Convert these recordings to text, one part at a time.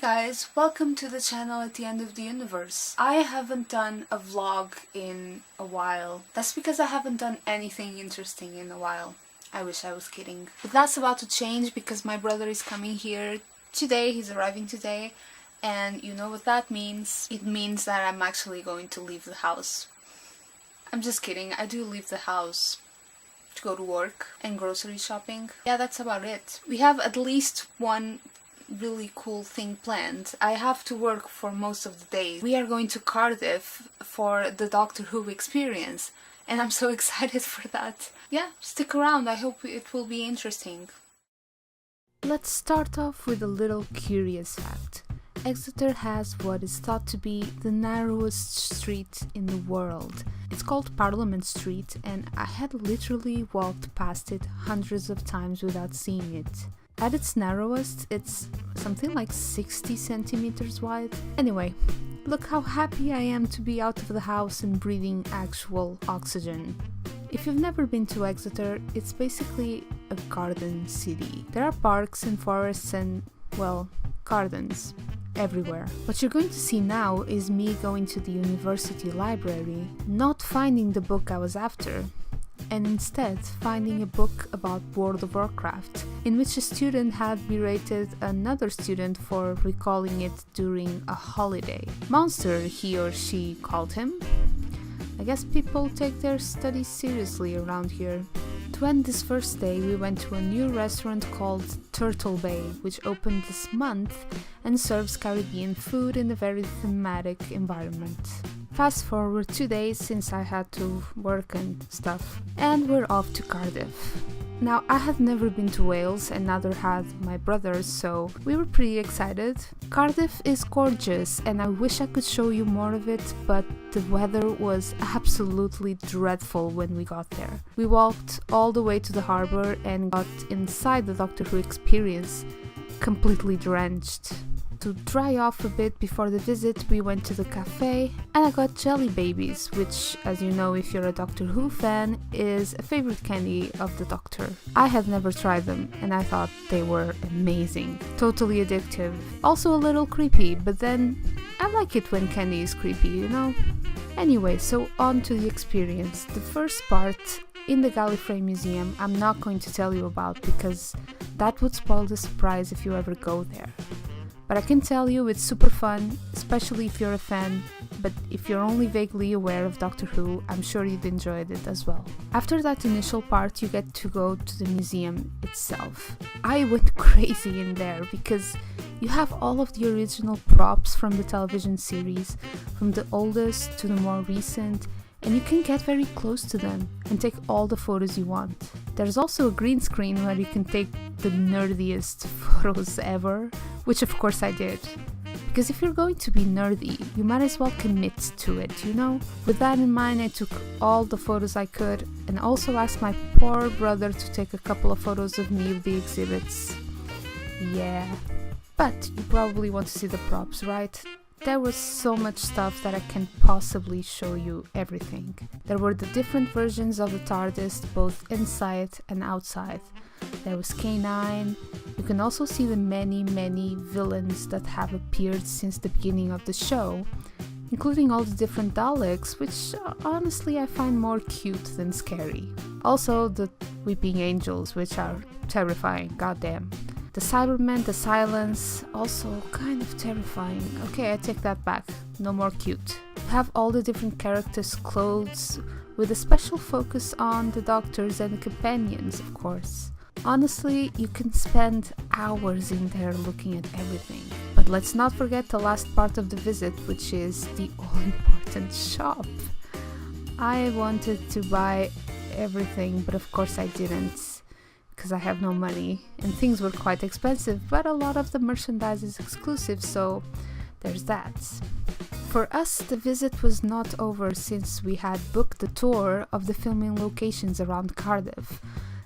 guys, welcome to the channel at the end of the universe. I haven't done a vlog in a while. That's because I haven't done anything interesting in a while. I wish I was kidding. But that's about to change because my brother is coming here today, he's arriving today, and you know what that means? It means that I'm actually going to leave the house. I'm just kidding, I do leave the house to go to work and grocery shopping. Yeah, that's about it. We have at least one really cool thing planned. I have to work for most of the day. We are going to Cardiff for the Doctor Who experience, and I'm so excited for that. Yeah, stick around, I hope it will be interesting. Let's start off with a little curious fact. Exeter has what is thought to be the narrowest street in the world. It's called Parliament Street, and I had literally walked past it hundreds of times without seeing it. At its narrowest, it's something like 60 centimeters wide. Anyway, look how happy I am to be out of the house and breathing actual oxygen. If you've never been to Exeter, it's basically a garden city. There are parks and forests and, well, gardens everywhere. What you're going to see now is me going to the university library, not finding the book I was after, and instead finding a book about World of Warcraft, in which a student had berated another student for recalling it during a holiday. Monster, he or she called him. I guess people take their studies seriously around here. To end this first day, we went to a new restaurant called Turtle Bay, which opened this month and serves Caribbean food in a very thematic environment. Fast forward 2 days since I had to work and stuff, and we're off to Cardiff. Now, I had never been to Wales and neither had my brothers, so we were pretty excited. Cardiff is gorgeous and I wish I could show you more of it, but the weather was absolutely dreadful when we got there. We walked all the way to the harbour and got inside the Doctor Who experience, completely drenched. To dry off a bit before the visit, we went to the cafe and I got jelly babies, which, as you know if you're a Doctor Who fan, is a favorite candy of the Doctor. I had never tried them and I thought they were amazing, totally addictive, also a little creepy, but then I like it when candy is creepy, you know? Anyway, so on to the experience. The first part in the Gallifrey Museum I'm not going to tell you about because that would spoil the surprise if you ever go there. But I can tell you it's super fun, especially if you're a fan, but if you're only vaguely aware of Doctor Who, I'm sure you'd enjoy it as well. After that initial part, you get to go to the museum itself. I went crazy in there because you have all of the original props from the television series, from the oldest to the more recent, and you can get very close to them and take all the photos you want. There's also a green screen where you can take the nerdiest photos ever, which of course I did. Because if you're going to be nerdy, you might as well commit to it, you know? With that in mind, I took all the photos I could and also asked my poor brother to take a couple of photos of me with the exhibits. Yeah. But you probably want to see the props, right? There was so much stuff that I can't possibly show you everything. There were the different versions of the TARDIS, both inside and outside. There was K9. You can also see the many villains that have appeared since the beginning of the show, including all the different Daleks, which honestly I find more cute than scary. Also the Weeping Angels, which are terrifying, goddamn. The Cybermen, the Silence, also kind of terrifying. Okay, I take that back, no more cute. You have all the different characters' clothes, with a special focus on the doctors and the companions, of course. Honestly, you can spend hours in there looking at everything. But let's not forget the last part of the visit, which is the all-important shop. I wanted to buy everything, but of course I didn't, because I have no money, and things were quite expensive, but a lot of the merchandise is exclusive, so there's that. For us, the visit was not over since we had booked the tour of the filming locations around Cardiff.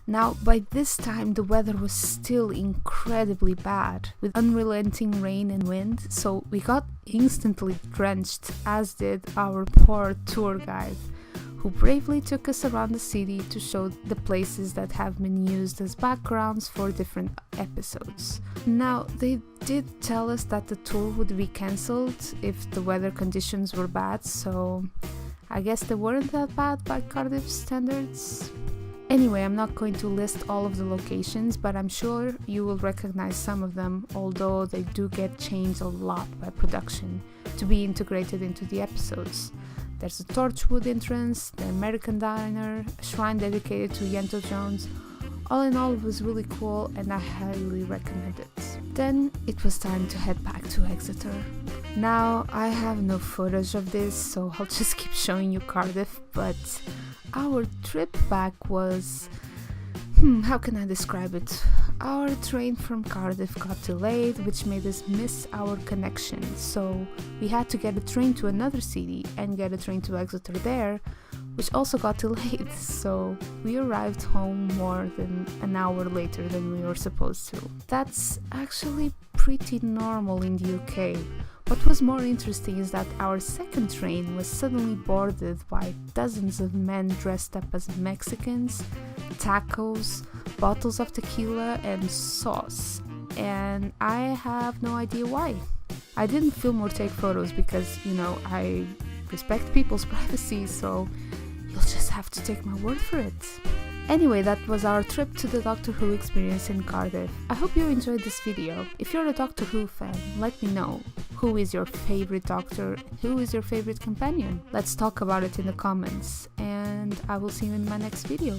Now, by this time, the weather was still incredibly bad, with unrelenting rain and wind, so we got instantly drenched, as did our poor tour guide, who bravely took us around the city to show the places that have been used as backgrounds for different episodes. Now, they did tell us that the tour would be cancelled if the weather conditions were bad, so I guess they weren't that bad by Cardiff standards. Anyway, I'm not going to list all of the locations, but I'm sure you will recognize some of them, although they do get changed a lot by production to be integrated into the episodes. There's a Torchwood entrance, the American Diner, a shrine dedicated to Yento Jones. All in all, it was really cool and I highly recommend it. Then it was time to head back to Exeter. Now, I have no footage of this, so I'll just keep showing you Cardiff, but our trip back was... how can I describe it? Our train from Cardiff got delayed, which made us miss our connection, so we had to get a train to another city and get a train to Exeter there, which also got delayed, so we arrived home more than an hour later than we were supposed to. That's actually pretty normal in the UK. What was more interesting is that our second train was suddenly boarded by dozens of men dressed up as Mexicans, tacos, bottles of tequila and sauce, and I have no idea why. I didn't film or take photos because, I respect people's privacy, so you'll just have to take my word for it. Anyway, that was our trip to the Doctor Who experience in Cardiff. I hope you enjoyed this video. If you're a Doctor Who fan, let me know. Who is your favorite Doctor? Who is your favorite companion? Let's talk about it in the comments, and I will see you in my next video.